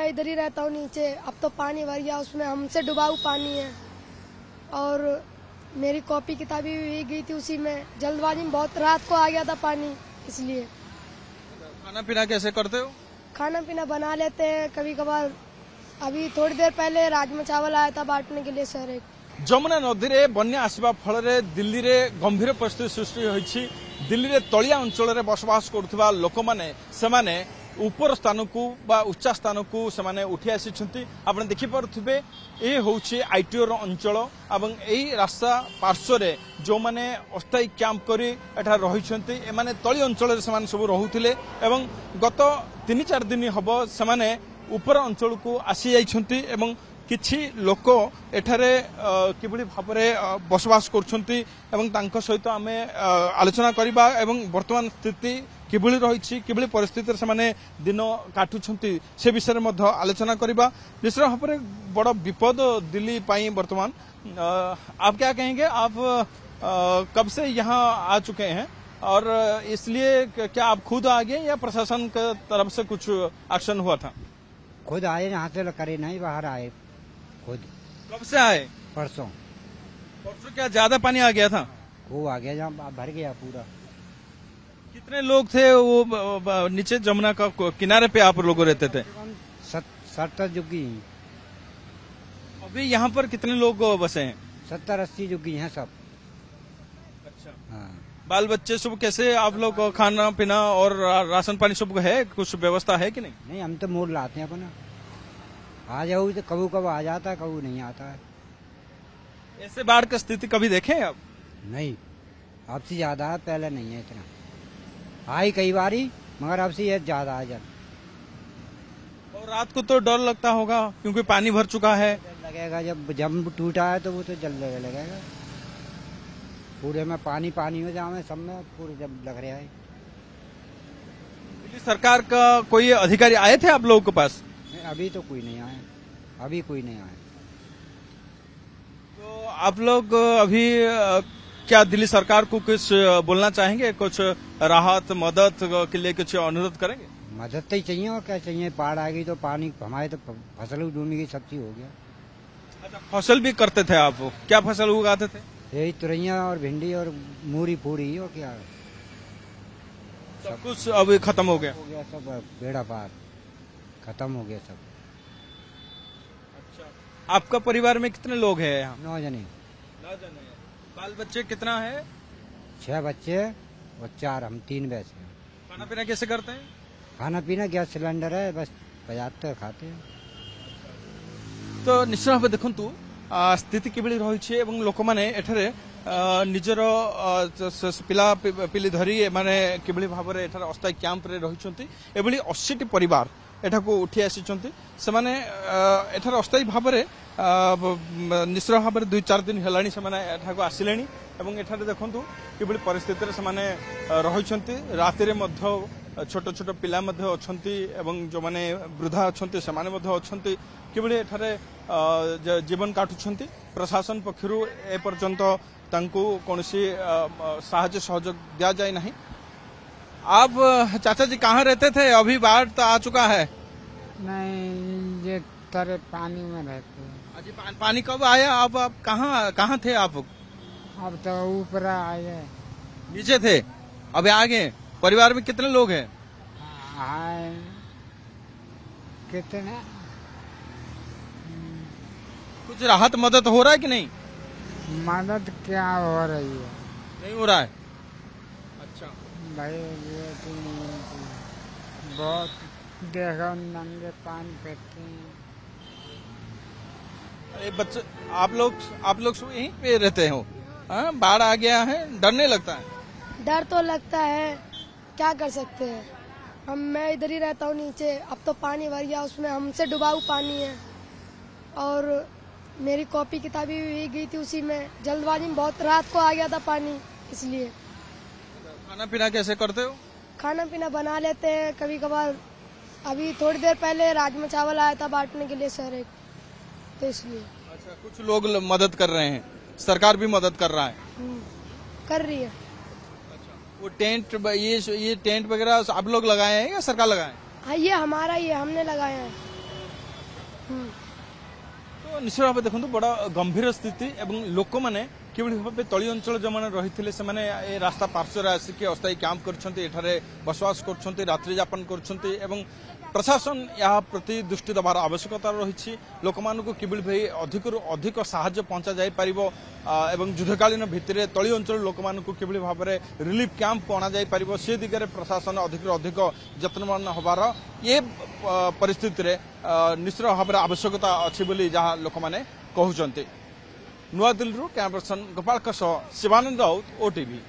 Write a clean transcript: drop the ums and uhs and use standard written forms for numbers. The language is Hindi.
मैं इधर ही रहता हूँ नीचे। अब तो पानी भर गया, उसमें हमसे डुबाऊ पानी है और मेरी कॉपी किताबी भी गई थी उसी में। जल्दबाजी में बहुत रात को आ गया था पानी, इसलिए। खाना पीना कैसे करते हो? खाना पीना बना लेते हैं कभी कभार। अभी थोड़ी देर पहले राजमा चावल आया था बांटने के लिए सर। যমুনা নদীরে বন্যা আসবা ফଳରେ দিল্লীরে গম্ভীর পরিস্থিতি সৃষ্টি হয়েছে। দিল্লীরে তଳିଆ অঞ্চଳରେ বসবাস କରୁଥିବା ଲୋକମାନେ ସେମାନେ ଉପର ସ୍ଥାନକୁ ବା ଉଚ୍ଚା ସ୍ଥାନକୁ ସେମାନେ ଉଠି ଆସିଛନ୍ତି। ଆପଣ ଦେଖିପାରୁଥିବେ ଏ ହେଉଛି ଆଇଟିଓର ଅଞ୍ଚଳ ଏବଂ ଏହି ରାସ୍ତା ପାର୍ଶ୍ୱରେ ଯେଉଁମାନେ ଅସ୍ଥାୟୀ କ୍ୟାମ୍ପ କରି ଏଠାରେ ରହିଛନ୍ତି ଏମାନେ ତଳି ଅଞ୍ଚଳରେ ସେମାନେ ସବୁ ରହୁଥିଲେ ଏବଂ ଗତ 3-4 ଦିନ ହେବ ସେମାନେ ଉପର ଅଞ୍ଚଳକୁ ଆସି ଯାଇଛନ୍ତି ଏବଂ କିଛି ଲୋକ ଏଠାରେ କିଭଳି ଭାବରେ ବସବାସ କରୁଛନ୍ତି ଏବଂ ତାଙ୍କ ସହିତ ଆମେ ଆଲୋଚନା କରିବା ଏବଂ ବର୍ତ୍ତମାନ ସ୍ଥିତି କିଭଳି ରହିଛି, କିଭଳି ପରିସ୍ଥିତିରେ ସେମାନେ ଦିନ କାଟୁଛନ୍ତି ସେ ବିଷୟରେ ମଧ୍ୟ ଆଲୋଚନା କରିବା। ନିଶ୍ଚିତ ଭାବରେ ବଡ଼ ବିପଦ ଦିଲ୍ଲୀ ପାଇଁ ବର୍ତ୍ତମାନ। आप क्या कहेंगे? आप कब से यहाँ आ चुके हैं और इसलिए क्या आप खुद आ गए या प्रशासन की तरफ से कुछ एक्शन हुआ था? खुद आए, यहाँ से करे नहीं, बाहर आए खुद। कब से आए? परसों। परसों क्या ज्यादा पानी आ गया था? वो आ गया, जहाँ भर गया पूरा। कितने लोग थे वो नीचे जमुना का किनारे पे आप लोग रहते थे? 70 जुग्गी। अभी यहाँ पर कितने लोग बसे हैं? 70-80 जुग्गी हैं सब। अच्छा। हाँ। बाल बच्चे सब कैसे? आप लोग खाना पीना और राशन पानी सब है? कुछ व्यवस्था है कि नहीं? नहीं, हम तो मोड़ लाते हैं अपना। आ जाओ तो कभी कभी आ जाता है, कभी नहीं आता है। ऐसे बाढ़ की स्थिति कभी देखे आप? नहीं, अब से ज्यादा है, पहले नहीं है इतना। आई कई बारी, मगर अब से ये ज्यादा है। और रात को तो डर लगता होगा क्योंकि पानी भर चुका है। लगेगा जब टूटा है तो वो तो जल लगेगा। पूरे में पानी पानी हो जाए, सब में पूरे जब लग रहा है। दिल्ली सरकार का कोई अधिकारी आए थे आप लोगों के पास? अभी तो कोई नहीं आए, अभी कोई नहीं आए। तो आप लोग अभी क्या दिल्ली सरकार को कुछ बोलना चाहेंगे? कुछ राहत मदद के लिए कुछ अनुरोध करेंगे? मदद तो ही चाहिए, और क्या चाहिए। बाढ़ आ गई तो पानी हमारे तो फसल डूबने की सब चीज हो गया। अच्छा, फसल भी करते थे आप? क्या फसल उगाते थे? यही तुरैया और भिंडी और मूरी पूरी और क्या सब कुछ अभी खत्म हो गया? सब बेड़ा पार खत्म हो गया सब। अच्छा, आपका परिवार में कितने लोग हैं यहाँ? 9 जने। 9 जने। बाल बच्चे कितना है? 6 बच्चे और 4 हम, 3 वैसे। खाना पीना कैसे करते हैं? खाना पीना गैस सिलेंडर है, बस बजाते खाते हैं। तो निश्चित भाव देखु स्थिति किभଳି ରହିଛି ଏବଂ ଲୋକମାନେ ଏଠାରେ ନିଜର ପିଲା ପିଲି ଧରି ଏମାନେ କିଭଳି ଭାବରେ ଏଠାରେ ଅସ୍ଥାୟୀ କ୍ୟାମ୍ପରେ ରହିଛନ୍ତି। ଏଭଳି 80ଟି ପରିବାର ଏଠାକୁ ଉଠି ଆସିଛନ୍ତି। ସେମାନେ ଏଠାରେ ଅସ୍ଥାୟୀ ଭାବରେ ନିଶ୍ଚିତ ଭାବରେ 2-4 ଦିନ ହେଲାଣି ସେମାନେ ଏଠାକୁ ଆସିଲେଣି ଏବଂ ଏଠାରେ ଦେଖନ୍ତୁ କିଭଳି ପରିସ୍ଥିତିରେ ସେମାନେ ରହିଛନ୍ତି। ରାତିରେ ମଧ୍ୟ ଛୋଟ ଛୋଟ ପିଲା ମଧ୍ୟ ଅଛନ୍ତି ଏବଂ ଯେଉଁମାନେ ବୃଦ୍ଧା ଅଛନ୍ତି ସେମାନେ ମଧ୍ୟ ଅଛନ୍ତି। କିଭଳି ଏଠାରେ ଜୀବନ କାଟୁଛନ୍ତି। ପ୍ରଶାସନ ପକ୍ଷରୁ ଏପର୍ଯ୍ୟନ୍ତ ତାଙ୍କୁ କୌଣସି ସାହାଯ୍ୟ ସହଯୋଗ ଦିଆଯାଇ ନାହିଁ। आप चाचा जी कहाँ रहते थे? अभी बाढ़ तो आ चुका है। नहीं, ये तरे पानी में रहते हैं। अजी पानी कब आया? आप कहाँ थे आप? अब तो ऊपर आए, नीचे थे, अभी आ गए। परिवार में कितने लोग हैं? आए कितने? कुछ राहत मदद हो रहा है कि नहीं? मदद क्या हो रही है? नहीं हो रहा है। अच्छा भाई ये तो बहुत देखो नंगे पानी फेंकते हैं। अरे बच्चे, आप लोग यहीं पे रहते हो? हाँ, बाढ़ आ गया है, डर नहीं लगता है? डर तो लगता है, क्या कर सकते हैं। मैं इधर ही रहता हूँ नीचे। अब तो पानी भर गया, उसमें हमसे डुबाऊ पानी है और मेरी कॉपी किताबी भी गई थी उसी में। जल्दबाजी में बहुत रात को आ गया था पानी, इसलिए। खाना पीना कैसे करते हो? खाना पीना बना लेते हैं कभी कभार। अभी थोड़ी देर पहले राजमा चावल आया था बांटने के लिए सर, तो इसलिए। अच्छा, कुछ लोग मदद कर रहे हैं, सरकार भी मदद कर रहा है? कर रही है। अच्छा, वो टेंट ये टेंट वगैरह आप लोग लगाए हैं या सरकार लगाए हैं? हाँ, ये हमारा ही है, हमने लगाया है। तो निश्चित भाव देखो बड़ गंभीर स्थिति एवं लोक मैंने किभली भाव तली अंचल जो मैंने रही से रास्ता पार्श्वर आसिक अस्थायी कैंप कर बसवास कर रात्रि यापन कर प्रशासन या प्रति दृष्टि दबार आवश्यकता रही लोक मानक किभली भाई अधिक साहाय्य पहुंचा जाई परिबो एवं युद्धकालीन भित्तिरे तली अंचल लोक मानक किभली भाव में रिलीफ कैंप अणा जाई परिबो से दिगरे प्रशासन अधिक यत्नवान होबार ये परिस्थिति रे निश्चित भाव में आवश्यकता अच्छी बोली जहाँ लोक मैंने कहते। नुआदिल्ली camera person Gopal Shivanand Raut, OTV.